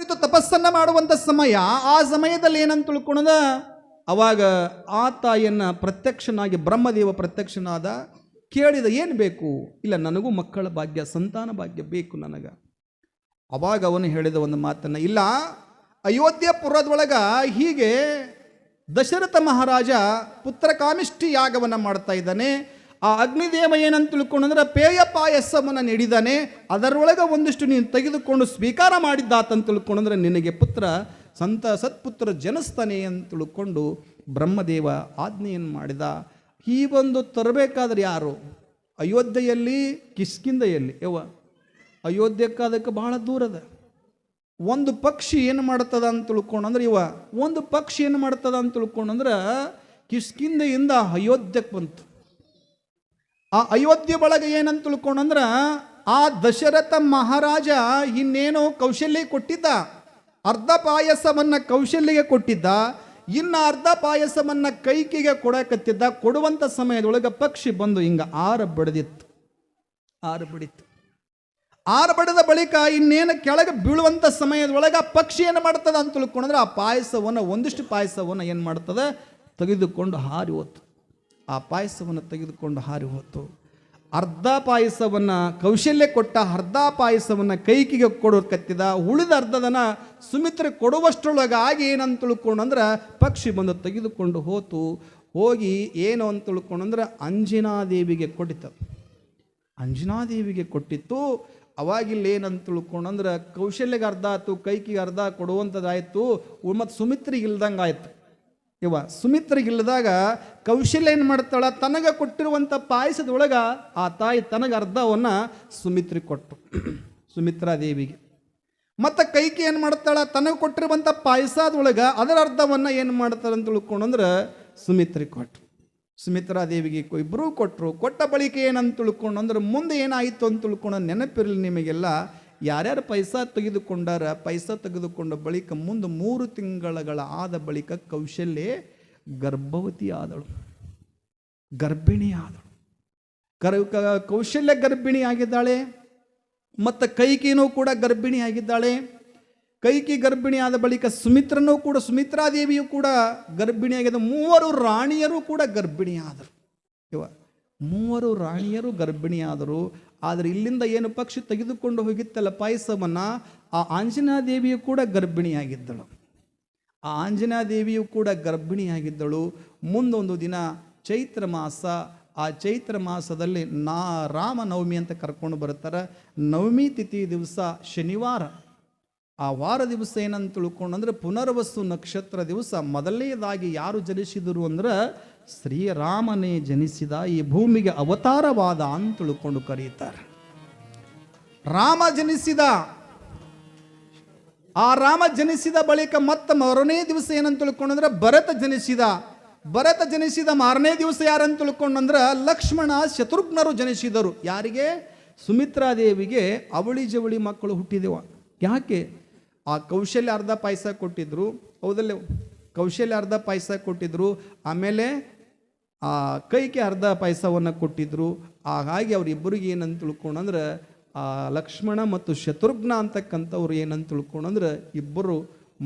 ಕುಳಿತು ತಪಸ್ಸನ್ನು ಮಾಡುವಂಥ ಸಮಯ. ಆ ಸಮಯದಲ್ಲಿ ಏನಂತ ತಿಳ್ಕೊಳದ, ಅವಾಗ ಆ ತಾಯಿಯನ್ನು ಪ್ರತ್ಯಕ್ಷನಾಗಿ ಬ್ರಹ್ಮದೇವ ಪ್ರತ್ಯಕ್ಷನಾದ. ಕೇಳಿದ, ಏನು ಬೇಕು? ಇಲ್ಲ, ನನಗೂ ಮಕ್ಕಳ ಭಾಗ್ಯ, ಸಂತಾನ ಭಾಗ್ಯ ಬೇಕು ನನಗೆ. ಅವಾಗ ಅವನು ಹೇಳಿದ ಒಂದು ಮಾತನ್ನು, ಇಲ್ಲ, ಅಯೋಧ್ಯಪುರದೊಳಗೆ ಹೀಗೆ ದಶರಥ ಮಹಾರಾಜ ಪುತ್ರ ಕಾಮಿಷ್ಠಿ ಯಾಗವನ್ನು ಮಾಡ್ತಾ ಇದ್ದಾನೆ. ಆ ಅಗ್ನಿದೇವ ಏನಂತ ತಿಳ್ಕೊಂಡ್ರೆ ಪೇಯ ಪಾಯಸವನ್ನು ನೀಡಿದ್ದಾನೆ. ಅದರೊಳಗೆ ಒಂದಿಷ್ಟು ನೀನು ತೆಗೆದುಕೊಂಡು ಸ್ವೀಕಾರ ಮಾಡಿದ್ದಾತಂತ ತಿಳ್ಕೊಂಡ್ರೆ ನಿನಗೆ ಪುತ್ರ ಸತ್ಪುತ್ರ ಜನಿಸ್ತಾನೆ ಅಂತ ತಿಳ್ಕೊಂಡು ಬ್ರಹ್ಮದೇವ ಆಜ್ಞೆಯನ್ನು ಮಾಡಿದ. ಈ ಒಂದು ತರಬೇಕಾದ್ರೆ ಯಾರು? ಅಯೋಧ್ಯೆಯಲ್ಲಿ, ಕಿಷ್ಕಿಂಧೆಯಲ್ಲಿ. ಅಯೋಧ್ಯಕ್ಕದಕ್ಕೆ ಬಹಳ ದೂರದ. ಒಂದು ಪಕ್ಷಿ ಏನು ಮಾಡ್ತದ ಅಂತ ತಿಳ್ಕೊಂಡ್ರೆ ಒಂದು ಪಕ್ಷಿ ಏನು ಮಾಡ್ತದ ಅಂತ ತಿಳ್ಕೊಂಡ್ರೆ ಕಿಷ್ಕಿಂಧೆಯಿಂದ ಅಯೋಧ್ಯಕ್ಕೆ ಬಂತು. ಆ ಅಯೋಧ್ಯೆ ಒಳಗೆ ಏನಂತ ತಿಳ್ಕೊಂಡ್ರೆ ಆ ದಶರಥ ಮಹಾರಾಜ ಇನ್ನೇನೋ ಕೌಶಲ್ಯ ಕೊಟ್ಟಿದ್ದ. ಅರ್ಧ ಪಾಯಸವನ್ನು ಕೌಶಲ್ಯಗೆ ಕೊಟ್ಟಿದ್ದ, ಇನ್ನು ಅರ್ಧ ಪಾಯಸವನ್ನು ಕೈಕಿಗೆ ಕೊಡಕತ್ತಿದ್ದ. ಕೊಡುವಂಥ ಸಮಯದೊಳಗೆ ಪಕ್ಷಿ ಬಂದು ಹಿಂಗೆ ಆರು ಬಡಿದಿತ್ತು. ಆರು ಬಡಿದ ಬಳಿಕ ಇನ್ನೇನು ಕೆಳಗೆ ಬೀಳುವಂಥ ಸಮಯದೊಳಗೆ ಆ ಪಕ್ಷಿ ಏನು ಮಾಡ್ತದೆ ಅಂತ ತಿಳ್ಕೊಂಡ್ರೆ ಆ ಪಾಯಸವನ್ನು, ಒಂದಿಷ್ಟು ಪಾಯಸವನ್ನು ಏನು ಮಾಡ್ತದೆ, ತೆಗೆದುಕೊಂಡು ಹಾರಿ ಹೋತು. ಆ ಪಾಯಸವನ್ನು ತೆಗೆದುಕೊಂಡು ಹಾರಿ ಹೋತು. ಅರ್ಧ ಪಾಯಸವನ್ನು ಕೌಶಲ್ಯ ಕೊಟ್ಟ, ಅರ್ಧ ಪಾಯಸವನ್ನು ಕೈಕಿಗೆ ಕೊಡೋಕತ್ತಿದ. ಉಳಿದ ಅರ್ಧದನ ಸುಮಿತ್ರೆ ಕೊಡುವಷ್ಟರೊಳಗಾಗಿ ಏನಂತ ತಿಳ್ಕೊಂಡ್ರೆ ಪಕ್ಷಿ ಬಂದು ತೆಗೆದುಕೊಂಡು ಹೋತು. ಹೋಗಿ ಏನು ಅಂತ ತಿಳ್ಕೊಂಡ್ರೆ ಅಂಜನಾದೇವಿಗೆ ಕೊಟ್ಟಿತ್ತು. ಅಂಜನಾದೇವಿಗೆ ಕೊಟ್ಟಿತ್ತು. ಅವಾಗಿಲ್ಲ ಏನಂತ ತಿಳ್ಕೊಂಡ್ರೆ ಕೌಶಲ್ಯಗೆ ಅರ್ಧ ಆಯ್ತು, ಕೈಕಿಗೆ ಅರ್ಧ ಕೊಡುವಂಥದ್ದಾಯಿತು. ಮತ್ತು ಸುಮಿತ್ರಿಗೆ ಇಲ್ದಂಗೆ ಆಯಿತು. ಸುಮಿತ್ರಿಗಿಲ್ಲದಾಗ ಕೌಶಲ್ಯ ಏನು ಮಾಡ್ತಾಳ, ತನಗೆ ಕೊಟ್ಟಿರುವಂಥ ಪಾಯಸದೊಳಗೆ ಆ ತಾಯಿ ತನಗೆ ಅರ್ಧವನ್ನು ಸುಮಿತ್ರಿಗೆ ಕೊಟ್ಟು, ಸುಮಿತ್ರಾದೇವಿಗೆ. ಮತ್ತು ಕೈಕಿ ಏನು ಮಾಡ್ತಾಳ, ತನಗೆ ಕೊಟ್ಟಿರುವಂಥ ಪಾಯಸದೊಳಗೆ ಅದರ ಅರ್ಧವನ್ನು ಏನು ಮಾಡ್ತಾಳೆ ಅಂತ ತಿಳ್ಕೊಂಡ್ರೆ ಸುಮಿತ್ರಿಗೆ ಕೊಟ್ಟು, ಸುಮಿತ್ರಾದೇವಿಗೆ ಇಬ್ಬರೂ ಕೊಟ್ಟರು. ಕೊಟ್ಟ ಬಳಿಕ ಏನಂತ ತಿಳ್ಕೊಂಡ್ರೆ ಮುಂದೆ ಏನಾಯಿತು ಅಂತ ತಿಳ್ಕೊಂಡು ನೆನಪಿರಲಿ ನಿಮಗೆಲ್ಲ. ಯಾರ್ಯಾರು ಪೈಸಾ ತೆಗೆದುಕೊಂಡಾರ, ಪೈಸಾ ತೆಗೆದುಕೊಂಡ ಬಳಿಕ ಮುಂದೆ 3 ತಿಂಗಳ ಆದ ಬಳಿಕ ಕೌಶಲ್ಯ ಗರ್ಭವತಿ ಆದಳು, ಗರ್ಭಿಣಿ ಆದಳು. ಕೌಶಲ್ಯ ಗರ್ಭಿಣಿ ಆಗಿದ್ದಾಳೆ. ಮತ್ತು ಕೈಕಿನೂ ಕೂಡ ಗರ್ಭಿಣಿ ಆಗಿದ್ದಾಳೆ. ಕೈಕಿ ಗರ್ಭಿಣಿ ಆದ ಬಳಿಕ ಸುಮಿತ್ರನೂ ಕೂಡ, ಸುಮಿತ್ರಾದೇವಿಯೂ ಕೂಡ ಗರ್ಭಿಣಿಯಾಗಿದ್ದ. 3 ರಾಣಿಯರು ಕೂಡ ಗರ್ಭಿಣಿಯಾದರು. 3 ರಾಣಿಯರು ಗರ್ಭಿಣಿಯಾದರು. ಆದರೆ ಇಲ್ಲಿಂದ ಏನು ಪಕ್ಷಿ ತೆಗೆದುಕೊಂಡು ಹೋಗಿತ್ತಲ್ಲ ಪಾಯಸವನ್ನು, ಆ ಆಂಜನಾದೇವಿಯು ಕೂಡ ಗರ್ಭಿಣಿಯಾಗಿದ್ದಳು. ಆ ಆಂಜನಾದೇವಿಯು ಕೂಡ ಗರ್ಭಿಣಿಯಾಗಿದ್ದಳು. ಮುಂದೊಂದು ದಿನ ಚೈತ್ರ ಮಾಸ. ಆ ಚೈತ್ರ ಮಾಸದಲ್ಲಿ ರಾಮನವಮಿ ಅಂತ ಕರ್ಕೊಂಡು ಬರ್ತಾರೆ. ನವಮಿ ತಿಥಿ ದಿವಸ ಶನಿವಾರ. ಆ ವಾರ ದಿವಸ ಏನಂತ ತಿಳ್ಕೊಂಡ್ರೆ ಪುನರ್ವಸು ನಕ್ಷತ್ರ ದಿವಸ ಮೊದಲನೇದಾಗಿ ಯಾರು ಜನಿಸಿದರು ಅಂದ್ರೆ ಶ್ರೀರಾಮನೇ ಜನಿಸಿದ. ಈ ಭೂಮಿಗೆ ಅವತಾರವಾದ ಅಂತ ತಿಳ್ಕೊಂಡು ಕರೀತಾರೆ. ರಾಮ ಜನಿಸಿದ. ಆ ರಾಮ ಜನಿಸಿದ ಬಳಿಕ ಮತ್ತೆ ಮರನೇ ದಿವಸ ಏನಂತ ತಿಳ್ಕೊಂಡ್ರೆ ಭರತ ಜನಿಸಿದ. ಭರತ ಜನಿಸಿದ ಮಾರನೇ ದಿವಸ ಯಾರಂತ ತಿಳ್ಕೊಂಡ್ರೆ ಲಕ್ಷ್ಮಣ ಶತ್ರುಘ್ನರು ಜನಿಸಿದರು. ಯಾರಿಗೆ? ಸುಮಿತ್ರಾದೇವಿಗೆ ಅವಳಿ ಜವಳಿ ಮಕ್ಕಳು ಹುಟ್ಟಿದೆವು. ಯಾಕೆ? ಆ ಕೌಶಲ್ಯ ಅರ್ಧ ಪಾಯಸ ಕೊಟ್ಟಿದ್ರು, ಹೌದಲ್ಲ? ಕೌಶಲ್ಯ ಅರ್ಧ ಪಾಯಸ ಕೊಟ್ಟಿದ್ರು. ಆಮೇಲೆ ಆ ಕೈಗೆ ಅರ್ಧ ಪಾಯಸವನ್ನು ಕೊಟ್ಟಿದ್ರು. ಹಾಗಾಗಿ ಅವರಿಬ್ಬರಿಗೆ ಏನಂತ ತಿಳ್ಕೊಂಡ್ರೆ ಆ ಲಕ್ಷ್ಮಣ ಮತ್ತು ಶತ್ರುಘ್ನ ಅಂತಕ್ಕಂಥವ್ರು ಏನಂತ ತಿಳ್ಕೊಂಡ್ರೆ ಇಬ್ಬರು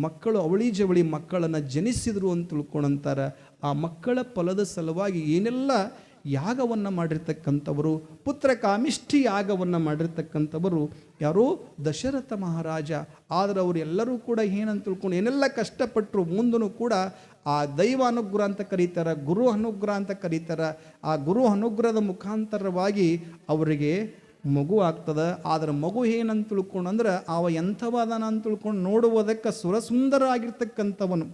ಮಕ್ಕಳು ಅವಳಿ ಜವಳಿ ಮಕ್ಕಳನ್ನು ಜನಿಸಿದ್ರು ಅಂತ ತಿಳ್ಕೊಂಡಂತಾರೆ. ಆ ಮಕ್ಕಳ ಫಲದ ಸಲುವಾಗಿ ಏನೆಲ್ಲ ಯಾಗವನ್ನು ಮಾಡಿರ್ತಕ್ಕಂಥವರು, ಪುತ್ರ ಕಾಮಿಷ್ಠಿ ಯಾಗವನ್ನು ಮಾಡಿರ್ತಕ್ಕಂಥವರು ಯಾರು? ದಶರಥ ಮಹಾರಾಜ. ಆದರೆ ಅವರು ಎಲ್ಲರೂ ಕೂಡ ಏನಂತ ತಿಳ್ಕೊಂಡು ಏನೆಲ್ಲ ಕಷ್ಟಪಟ್ಟರು ಮುಂದೂ ಕೂಡ ಆ ದೈವ ಅನುಗ್ರಹ ಅಂತ ಕರೀತಾರೆ, ಗುರು ಅನುಗ್ರಹ ಅಂತ ಕರೀತಾರೆ. ಆ ಗುರು ಅನುಗ್ರಹದ ಮುಖಾಂತರವಾಗಿ ಅವರಿಗೆ ಮಗು ಆಗ್ತದೆ. ಆದರೆ ಮಗು ಏನಂತ ತಿಳ್ಕೊಂಡ್ರೆ ಅವ ಎಂಥವಾದನ ಅಂತ ತಿಳ್ಕೊಂಡು ನೋಡುವುದಕ್ಕೆ ಸುರಸುಂದರ ಆಗಿರ್ತಕ್ಕಂಥವನು,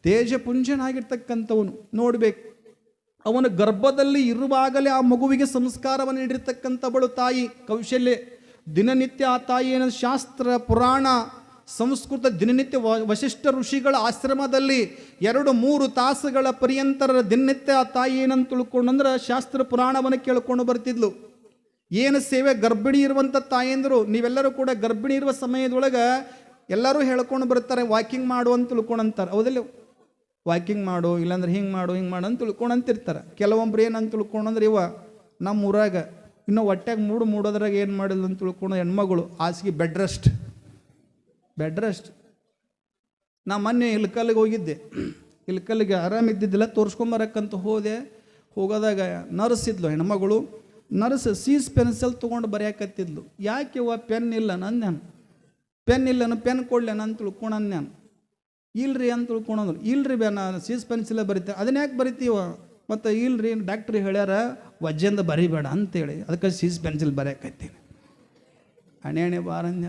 ತೇಜಪುಂಜನಾಗಿರ್ತಕ್ಕಂಥವನು ನೋಡಬೇಕು. ಅವನ ಗರ್ಭದಲ್ಲಿ ಇರುವಾಗಲೇ ಆ ಮಗುವಿಗೆ ಸಂಸ್ಕಾರವನ್ನು ನೀಡಿರ್ತಕ್ಕಂಥವಳು ತಾಯಿ ಕೌಶಲ್ಯ. ದಿನನಿತ್ಯ ಆ ತಾಯಿ ಏನಂದ್ರೆ ಶಾಸ್ತ್ರ ಪುರಾಣ ಸಂಸ್ಕೃತ ದಿನನಿತ್ಯ ವಶಿಷ್ಠ ಋಷಿಗಳ ಆಶ್ರಮದಲ್ಲಿ 2-3 ತಾಸುಗಳ ಪರ್ಯಂತರ ದಿನನಿತ್ಯ ಆ ತಾಯಿ ಏನಂತ ತಿಳ್ಕೊಂಡ್ರೆ ಶಾಸ್ತ್ರ ಪುರಾಣವನ್ನು ಕೇಳ್ಕೊಂಡು ಬರ್ತಿದ್ಲು. ಏನು ಸೇವೆ ಗರ್ಭಿಣಿ ಇರುವಂಥ ತಾಯಂದರು, ನೀವೆಲ್ಲರೂ ಕೂಡ ಗರ್ಭಿಣಿ ಇರುವ ಸಮಯದೊಳಗೆ ಎಲ್ಲರೂ ಹೇಳ್ಕೊಂಡು ಬರ್ತಾರೆ, ವಾಕಿಂಗ್ ಮಾಡು ಅಂತ ತಿಳ್ಕೊಂಡಂತಾರೆ, ಹೌದಲ್ಲ? ವಾಕಿಂಗ್ ಮಾಡು, ಇಲ್ಲಾಂದ್ರೆ ಹಿಂಗೆ ಮಾಡು ಅಂತ ತಿಳ್ಕೊಂಡಂತಿರ್ತಾರೆ. ಕೆಲವೊಬ್ರು ಏನಂತ ತಿಳ್ಕೊಂಡ್ರೆ ನಮ್ಮ ಊರಾಗ ಇನ್ನೂ ಹೊಟ್ಟೆಗೆ ಮೂಡೋದ್ರಾಗ ಏನು ಮಾಡಿಲ್ಲ ಅಂತ ತಿಳ್ಕೊಂಡು ಹೆಣ್ಮಗಳು ಹಾಸಿಗೆ ಬೆಡ್ ರೆಸ್ಟ್ ಬೆಡ್ ರೆಸ್ಟ್. ನಾ ಮೊನ್ನೆ ಇಲ್ಕಲ್ಲಿಗೆ ಹೋಗಿದ್ದೆ. ಇಲ್ಕಲ್ಲಿಗೆ ಆರಾಮಿದ್ದಿದ್ದಿಲ್ಲ, ತೋರಿಸ್ಕೊಂಬರಕ್ಕಂತ ಹೋಗೋದಾಗ ನರ್ಸ್ ಇದ್ಲು, ಹೆಣ್ಮಗಳು ನರ್ಸ್ ಸೀಸ್ ಪೆನ್ಸಿಲ್ ತೊಗೊಂಡು ಬರೆಯಕತ್ತಿದ್ಲು. ಯಾಕೆ ಇವ ಪೆನ್ ಇಲ್ಲ ನಾನು, ಪೆನ್ ಇಲ್ಲನು ಪೆನ್ ಕೊಡ್ಲೇನ ಅಂತ ತಿಳ್ಕೊಳನ್ ನಾನು. ಇಲ್ರಿ ಅಂತ ತಿಳ್ಕೊಳೋದು. ಇಲ್ರಿ ನಾನು ಸೀಸ್ ಪೆನ್ಸಿಲೇ ಬರಿತೇನೆ. ಅದನ್ನ ಯಾಕೆ ಬರಿತೀವ? ಮತ್ತು ಇಲ್ರಿ ಡಾಕ್ಟ್ರಿ ಹೇಳ್ಯಾರ ವಜ್ಜೆಂದ ಬರಿಬೇಡ ಅಂತೇಳಿ, ಅದಕ್ಕೆ ಸೀಸ್ ಪೆನ್ಸಿಲ್ ಬರೆಯಕತ್ತೀನಿ. ಹಣೆ ಬಾರಂಜ.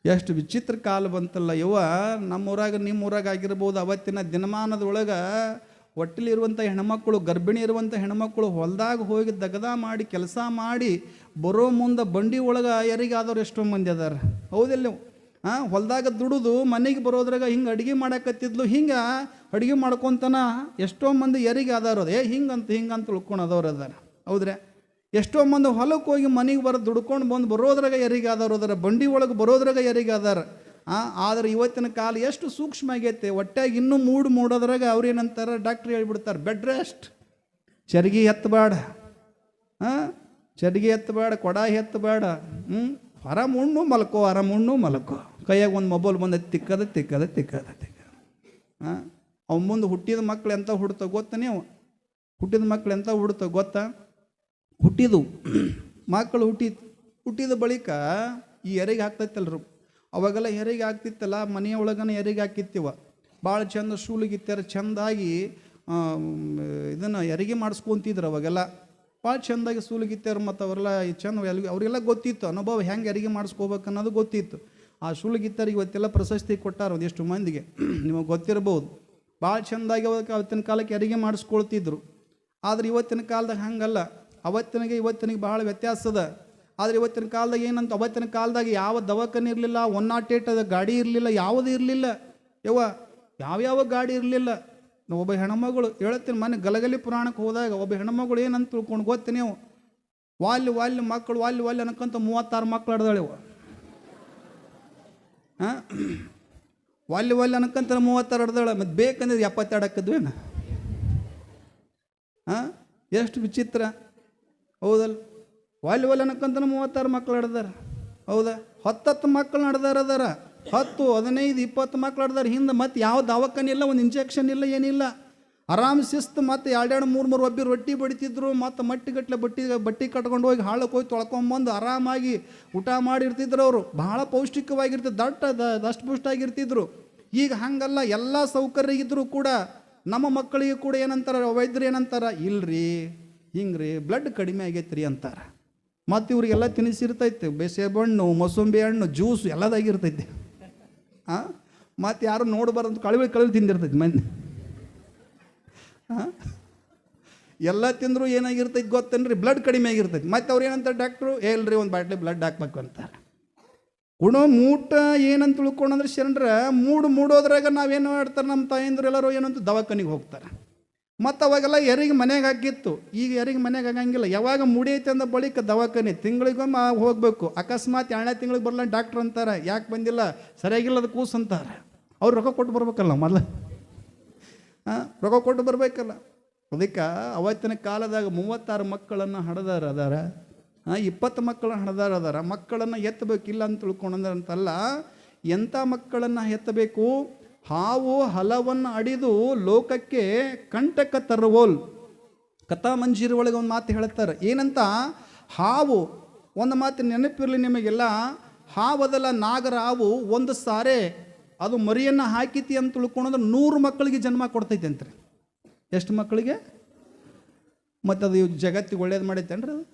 ಎಷ್ಟು ವಿಚಿತ್ರ ಕಾಲ ಬಂತಲ್ಲ ಯವ್ವ. ನಮ್ಮೂರಾಗ ನಿಮ್ಮೂರಾಗ ಆಗಿರ್ಬೋದು. ಅವತ್ತಿನ ದಿನಮಾನದೊಳಗೆ ಹೊಟ್ಟೆಲಿರುವಂಥ ಹೆಣ್ಮಕ್ಕಳು, ಗರ್ಭಿಣಿ ಇರುವಂಥ ಹೆಣ್ಮಕ್ಕಳು ಹೊಲದಾಗ ಹೋಗಿ ದಗದ ಮಾಡಿ ಕೆಲಸ ಮಾಡಿ ಬರೋ ಮುಂದೆ ಬಂಡಿ ಒಳಗೆ ಯಾರಿಗಾದವ್ರು ಎಷ್ಟೋ ಮಂದಿ ಅದಾರ, ಹೌದಿಲ್ಲ? ಹೊಲದಾಗ ದುಡಿದು ಮನೆಗೆ ಬರೋದ್ರಾಗ ಹಿಂಗೆ ಅಡುಗೆ ಮಾಡಕತ್ತಿದ್ಲು. ಹಿಂಗೆ ಅಡುಗೆ ಮಾಡ್ಕೊತಾನ ಎಷ್ಟೋ ಮಂದಿ ಯಾರಿಗೆ ಆದಾರ, ಹಿಂಗಂತ ತಿಳ್ಕೊಳದವ್ರು ಅದಾರ, ಹೌದ್ರೆ? ಎಷ್ಟೋ ಮಂದಿ ಹೊಲಕ್ಕೆ ಹೋಗಿ ಮನೆಗೆ ದುಡ್ಕೊಂಡು ಬಂದು ಬರೋದ್ರಾಗ ಯಾರಿಗೆ ಆದವ್ರು ಅದಾರ, ಬಂಡಿ ಒಳಗೆ ಬರೋದ್ರಾಗ ಯಾರಿಗೆ ಅದಾರ. ಆದರೆ ಇವತ್ತಿನ ಕಾಲ ಎಷ್ಟು ಸೂಕ್ಷ್ಮ ಆಗೈತೆ. ಒಟ್ಟಾಗಿ ಇನ್ನೂ ಮೂಡೋದ್ರಾಗ ಅವ್ರೇನಂತಾರೆ, ಡಾಕ್ಟ್ರ್ ಹೇಳ್ಬಿಡ್ತಾರೆ ಬೆಡ್ ರೆಸ್ಟ್. ಚರ್ಗಿ ಎತ್ತಬೇಡ, ಚರ್ಗಿ ಎತ್ತಬೇಡ, ಕೊಡ ಎತ್ತಬೇಡ, ಆರಾಮ್ ಉಣ್ಣು ಮಲ್ಕೋ. ಕೈಯಾಗ ಒಂದು ಮೊಬೈಲ್ ಬಂದು ತಿಕ್ಕದ. ಅವ್ನ ಮುಂದೆ ಹುಟ್ಟಿದ ಮಕ್ಳು ಎಂತ ಹುಡ್ತಾವ ಗೊತ್ತಾ ನೀವು? ಹುಟ್ಟಿದ ಮಕ್ಳು ಎಂತ ಹುಡ್ತಾವ ಗೊತ್ತಾ? ಹುಟ್ಟಿದ ಬಳಿಕ ಈ ಹೆರಿಗೆ ಹಾಕ್ತೈತಲ್ರು, ಅವಾಗೆಲ್ಲ ಹೆರಿಗೆ ಆಗ್ತಿತ್ತಲ್ಲ, ಮನೆಯೊಳಗನ ಹೆರಿಗೆ ಹಾಕಿತ್ತೀವ. ಭಾಳ ಚಂದ ಶೂಲಿಗಿತ್ತಾರ, ಚೆಂದಾಗಿ ಇದನ್ನು ಹೆರಿಗೆ ಮಾಡಿಸ್ಕೊಂತಿದ್ರು. ಅವಾಗೆಲ್ಲ ಭಾಳ ಚೆಂದಾಗಿ ಸೂಲಿಗಿತ್ತಾರ. ಮತ್ತು ಅವರೆಲ್ಲ ಚೆಂದ ಅವರಿಗೆಲ್ಲ ಗೊತ್ತಿತ್ತು ಅನುಭವ, ಹೆಂಗೆ ಹೆರಿಗೆ ಮಾಡಿಸ್ಕೋಬೇಕು ಅನ್ನೋದು ಗೊತ್ತಿತ್ತು. ಆ ಶೂಲಿಗಿತ್ತಾರಿಗೆ ಇವತ್ತೆಲ್ಲ ಪ್ರಶಸ್ತಿ ಕೊಟ್ಟಾರ ಒಂದಿಷ್ಟು ಮಂದಿಗೆ, ನಿಮಗೆ ಗೊತ್ತಿರ್ಬೋದು. ಭಾಳ ಚೆಂದಾಗಿ ಅವತ್ತಿನ ಕಾಲಕ್ಕೆ ಹೆರಿಗೆ ಮಾಡಿಸ್ಕೊಳ್ತಿದ್ರು. ಆದರೆ ಇವತ್ತಿನ ಕಾಲದಾಗ ಹಂಗಲ್ಲ. ಇವತ್ತಿನಿಗೆ ಭಾಳ ವ್ಯತ್ಯಾಸ ಅದ. ಆದರೆ ಇವತ್ತಿನ ಕಾಲದಾಗ ಏನಂತ, ಅವತ್ತಿನ ಕಾಲದಾಗ ಯಾವ ದವಾಖಾನೆ ಇರಲಿಲ್ಲ, 108 ಗಾಡಿ ಇರಲಿಲ್ಲ, ಯಾವುದೂ ಇರಲಿಲ್ಲ ಯಾವ ಗಾಡಿ ಇರಲಿಲ್ಲ. ಒಬ್ಬ ಹೆಣ್ಮಗಳು ಹೇಳ್ತೀನಿ, ಮನೆ ಗಲಗಲಿ ಪುರಾಣಕ್ಕೆ ಹೋದಾಗ ಒಬ್ಬ ಹೆಣ್ಮಗಳು ಏನಂತ ತಿಳ್ಕೊಂಡು ಗೊತ್ತು ನೀವು? ವಾಲ್ಯ ಮಕ್ಕಳು ವಾಲ್ಯ ಅನ್ನಕ್ಕಂತ 36 ಮಕ್ಕಳು ಹಡ್ದಾಳೆ. ವಾಲ್ಯ ಅನ್ನಕ್ಕಂತ 36 ಹಡ್ದಾಳೆ. ಮತ್ತು ಬೇಕಂದ್ರೆ 72 ಹಾಕಿದ್ವೇನು? ಎಷ್ಟು ವಿಚಿತ್ರ, ಹೌದಲ್ಲ? ವಾಲ್ಯ ಅನ್ನಕ್ಕಂತ 36 ಮಕ್ಕಳು ಹಡ್ದಾರ, ಹೌದಾ? 10 ಮಕ್ಕಳು ಹಡ್ದಾರ, 10, 15, 20 ಮಕ್ಕಳು ಹಡ್ದಾರ. ಹಿಂದೆ ಮತ್ತೆ ಯಾವ ದವಾಖಾನೆ ಇಲ್ಲ, ಒಂದು ಇಂಜೆಕ್ಷನ್ ಇಲ್ಲ, ಏನಿಲ್ಲ. ಆರಾಮ್ ಶಿಸ್ತು. ಮತ್ತು 2 3 ಒಬ್ಬರು ರೊಟ್ಟಿ ಬಡಿತಿದ್ರು. ಮತ್ತು ಮಟ್ಟಿಗಟ್ಟಲೆ ಬಟ್ಟೆ ಕಟ್ಕೊಂಡು ಹೋಗಿ ಹಾಳಕ್ಕೆ ಹೋಗಿ ತೊಳ್ಕೊಂಬಂದು ಆರಾಮಾಗಿ ಊಟ ಮಾಡಿರ್ತಿದ್ರು. ಅವರು ಭಾಳ ಪೌಷ್ಟಿಕವಾಗಿರ್ತಿದ್ರು, ದಷ್ಟಪುಷ್ಟಾಗಿರ್ತಿದ್ರು. ಈಗ ಹಂಗಲ್ಲ, ಎಲ್ಲ ಸೌಕರ್ಯ ಇದ್ದರೂ ಕೂಡ ನಮ್ಮ ಮಕ್ಕಳಿಗೆ ಕೂಡ ಏನಂತಾರೆ ವೈದ್ಯರು, ಏನಂತಾರೆ, ಇಲ್ರಿ ಹಿಂಗ್ರಿ ಬ್ಲಡ್ ಕಡಿಮೆ ಆಗೈತ್ರಿ ಅಂತಾರೆ. ಮತ್ತು ಇವ್ರಿಗೆಲ್ಲ ತಿನ್ನಿಸಿರ್ತೈತೆ, ಬೇಸೆಹಣ್ಣು, ಮೊಸಂಬಿ ಹಣ್ಣು, ಜ್ಯೂಸು ಎಲ್ಲದಾಗಿರ್ತೈತೆ. ಮತ್ತು ಯಾರು ನೋಡಬಾರ್ದು, ಕಳವಿ ತಿಂದಿರ್ತೈತೆ ಮಂದಿ. ಎಲ್ಲ ತಿಂದರೂ ಏನಾಗಿರ್ತೈತೆ ಗೊತ್ತೇನ್ರಿ? ಬ್ಲಡ್ ಕಡಿಮೆ ಆಗಿರ್ತೈತೆ. ಮತ್ತು ಅವ್ರು ಏನಂತಾರೆ ಡಾಕ್ಟ್ರು, ಹೇಳ್ರಿ ಒಂದು ಬಾಟ್ಲಿ ಬ್ಲಡ್ ಹಾಕ್ಬೇಕು ಅಂತಾರೆ. ಮೂಟ ಏನಂತ ತಿಳ್ಕೊಂಡ್ರೆ ಶರಣರ ಮೂಡೋದ್ರಾಗ ನಾವೇನು ಮಾಡ್ತಾರೆ, ನಮ್ಮ ತಾಯಂದ್ರು ಎಲ್ಲರೂ ಏನಂತ ದವಾಖಾನಿಗೆ ಹೋಗ್ತಾರೆ. ಮತ್ತು ಅವಾಗೆಲ್ಲ ಹೆರಿಗೆ ಮನೆಗೆ ಹಾಕಿತ್ತು. ಈಗ ಹೆರಿಗೆ ಮನೆಗೆ ಆಗಂಗಿಲ್ಲ. ಯಾವಾಗ ಮುಡಿಯೈತೆ ಅಂದ ಬಳಿಕ ದವಾಖಾನೆ ತಿಂಗಳಿಗೊಮ್ಮೆ ಹೋಗಬೇಕು. ಅಕಸ್ಮಾತ್ 2ನೇ ತಿಂಗಳಿಗೆ ಬರಲ್ಲ ಡಾಕ್ಟ್ರ್ ಅಂತಾರೆ, ಯಾಕೆ ಬಂದಿಲ್ಲ, ಸರಿಯಾಗಿಲ್ಲ ಅದು ಕೂಸು ಅಂತಾರೆ. ಅವ್ರು ರೊಕ್ಕ ಕೊಟ್ಟು ಬರ್ಬೇಕಲ್ಲ, ಮೊದಲು ರೊಕ್ಕ ಕೊಟ್ಟು ಬರಬೇಕಲ್ಲ. ಅದಕ್ಕೆ ಅವತ್ತಿನ ಕಾಲದಾಗ 36 ಮಕ್ಕಳನ್ನು ಅದಾರ, 20 ಮಕ್ಕಳನ್ನು ಅದಾರ. ಮಕ್ಕಳನ್ನು ಎತ್ತಬೇಕಿಲ್ಲ ಅಂತ ತಿಳ್ಕೊಂಡಂತಲ್ಲ, ಎಂಥ ಮಕ್ಕಳನ್ನು ಎತ್ತಬೇಕು? ಹಾವು ಹಲವನ್ನು ಅಡಿದು ಲೋಕಕ್ಕೆ ಕಂಟಕ ತರುವೋಲ್. ಕಥಾ ಮಂಜೀರಿ ಒಳಗೆ ಒಂದು ಮಾತು ಹೇಳ್ತಾರೆ, ಏನಂತ? ಹಾವು, ಒಂದು ಮಾತು ನೆನಪಿರಲಿ ನಿಮಗೆಲ್ಲ, ಹಾವದಲ್ಲ ನಾಗರ ಹಾವು ಒಂದು ಸಾರೆ ಅದು ಮರಿಯನ್ನು ಹಾಕಿತಿ ಅಂತ ತಿಳ್ಕೊಂಡ್ರೆ 100 ಮಕ್ಕಳಿಗೆ ಜನ್ಮ ಕೊಡ್ತೈತೆ ಅಂತ್ರಿ. ಎಷ್ಟು ಮಕ್ಕಳಿಗೆ? ಮತ್ತು ಅದು ಜಗತ್ತಿಗೆ ಒಳ್ಳೇದು ಮಾಡೈತೇನ್ರಿ? ಅದು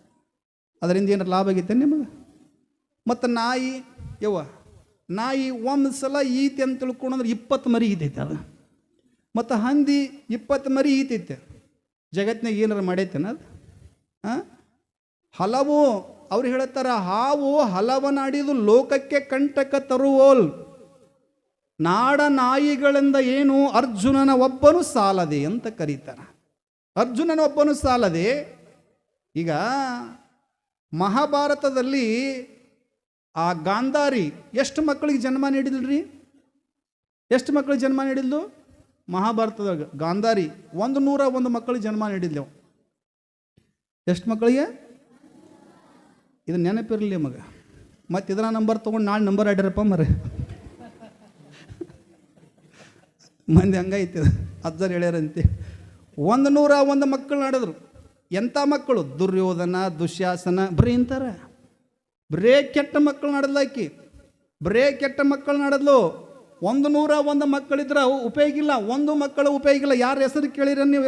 ಅದರಿಂದ ಏನಾರು ಲಾಭ ಆಗೈತೆ ನಿಮಗೆ? ಮತ್ತು ನಾಯಿ ಒಂದು ಸಲ ಈತಿ ಅಂತ ತಿಳ್ಕೊಂಡ್ರೆ 20 ಮರಿ ಈತೈತೆ ಅದು. ಮತ್ತು ಹಂದಿ 20 ಮರಿ ಈತೈತೆ. ಜಗತ್ತಿನಾಗ ಏನಾರು ಮಾಡೈತೇನ ಅದು? ಹಲವು ಅವ್ರು ಹೇಳ್ತಾರೆ, ಹಾವು ಹಲವನ್ನ ಅಡಿದು ಲೋಕಕ್ಕೆ ಕಂಟಕ ತರುವೋಲ್. ನಾಡ ನಾಯಿಗಳಿಂದ ಏನು ಅರ್ಜುನನ ಒಬ್ಬನು ಸಾಲದೆ ಅಂತ ಕರೀತಾರೆ. ಅರ್ಜುನನ ಒಬ್ಬನು ಸಾಲದೆ. ಈಗ ಮಹಾಭಾರತದಲ್ಲಿ ಆ ಗಾಂಧಾರಿ ಎಷ್ಟು ಮಕ್ಕಳಿಗೆ ಜನ್ಮ ನೀಡಿದ್ರಿ? ಎಷ್ಟು ಮಕ್ಕಳಿಗೆ ಜನ್ಮ ನೀಡಿದ್ಲು ಮಹಾಭಾರತದಾಗ? ಗಾಂಧಾರಿ 101 ಮಕ್ಕಳಿಗೆ ಜನ್ಮ ನೀಡಿದ್ಲು. ಎಷ್ಟು ಮಕ್ಕಳಿಗೆ? ಇದು ನೆನಪಿರಲಿ ಮಗ. ಮತ್ತು ಇದರ ನಂಬರ್ ತೊಗೊಂಡು ನಾಳೆ ನಂಬರ್ ಆಡ್ಯಾರಪ್ಪ ಮರೆ. ಮಂದಿ ಹಂಗೈತಿ ಅಜ್ಜರು ಹೇಳ್ಯಾರಂತೆ 101 ಮಕ್ಕಳು ನಡೆದ್ರು. ಎಂಥ ಮಕ್ಕಳು? ದುರ್ಯೋಧನ, ದುಶ್ಯಾಸನ, ಬರೀ ಇಂತಾರೆ. ಬರೇ ಕೆಟ್ಟ ಮಕ್ಕಳು ನಡೆದ್ಲಾಕಿ, ಬರೇ ಕೆಟ್ಟ ಮಕ್ಕಳು ನಡೆದ್ಲು. 101 ಮಕ್ಕಳಿದ್ರೆ ಉಪಯೋಗ ಇಲ್ಲ, ಒಂದು ಮಕ್ಕಳು ಉಪಯೋಗ ಇಲ್ಲ. ಯಾರ ಹೆಸರು ಕೇಳಿರ ನೀವು?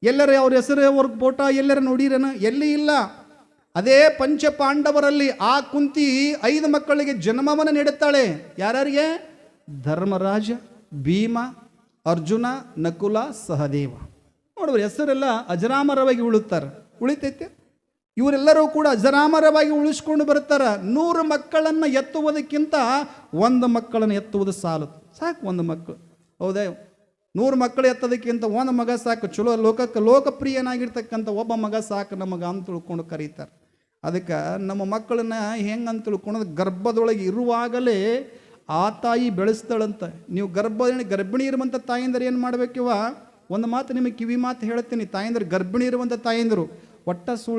ಎಲ್ಲರ ಅವ್ರ ಹೆಸರು, ಅವ್ರ ಫೋಟೋ ಎಲ್ಲರ ನೋಡಿರನ? ಎಲ್ಲಿ ಇಲ್ಲ. ಅದೇ ಪಂಚ ಪಾಂಡವರಲ್ಲಿ ಆ ಕುಂತಿ 5 ಮಕ್ಕಳಿಗೆ ಜನ್ಮವನ್ನು ನೀಡುತ್ತಾಳೆ. ಯಾರ್ಯಾರಿಗೆ? ಧರ್ಮರಾಜ, ಭೀಮ, ಅರ್ಜುನ, ನಕುಲ, ಸಹದೇವ. ನೋಡ್ರಿ, ಹೆಸರೆಲ್ಲ ಅಜರಾಮರವಾಗಿ ಉಳಿತೈತೆ. ಇವರೆಲ್ಲರೂ ಕೂಡ ಅಜರಾಮರವಾಗಿ ಉಳಿಸ್ಕೊಂಡು ಬರ್ತಾರ. 100 ಮಕ್ಕಳನ್ನು ಎತ್ತುವುದಕ್ಕಿಂತ 1 ಮಕ್ಕಳನ್ನು ಎತ್ತುವುದು ಸಾಕು. 1 ಮಕ್ಕಳು, ಹೌದಾ? 100 ಮಕ್ಕಳು ಎತ್ತೋದಕ್ಕಿಂತ 1 ಮಗ ಸಾಕು. ಚಲೋ ಲೋಕಪ್ರಿಯನಾಗಿರ್ತಕ್ಕಂಥ ಒಬ್ಬ ಮಗ ಸಾಕು ನಮಗೆ ಅಂತ ತಿಳ್ಕೊಂಡು ಕರೀತಾರೆ. ಅದಕ್ಕೆ ನಮ್ಮ ಮಕ್ಕಳನ್ನ ಹೆಂಗಂತ ತಿಳ್ಕೊಳೋದು, ಗರ್ಭದೊಳಗೆ ಇರುವಾಗಲೇ ಆ ತಾಯಿ ಬೆಳೆಸ್ತಾಳಂತ. ನೀವು ಗರ್ಭಿಣಿ ಇರುವಂಥ ತಾಯಿಂದರು ಏನು ಮಾಡಬೇಕಿವ? ಒಂದು ಮಾತು ನಿಮಗೆ ಕಿವಿ ಮಾತು ಹೇಳ್ತೀನಿ. ತಾಯಿಂದರು, ಗರ್ಭಿಣಿ ಇರುವಂಥ ತಾಯಿಂದರು ಒಟ್ಟ ಸುಳ್ಳು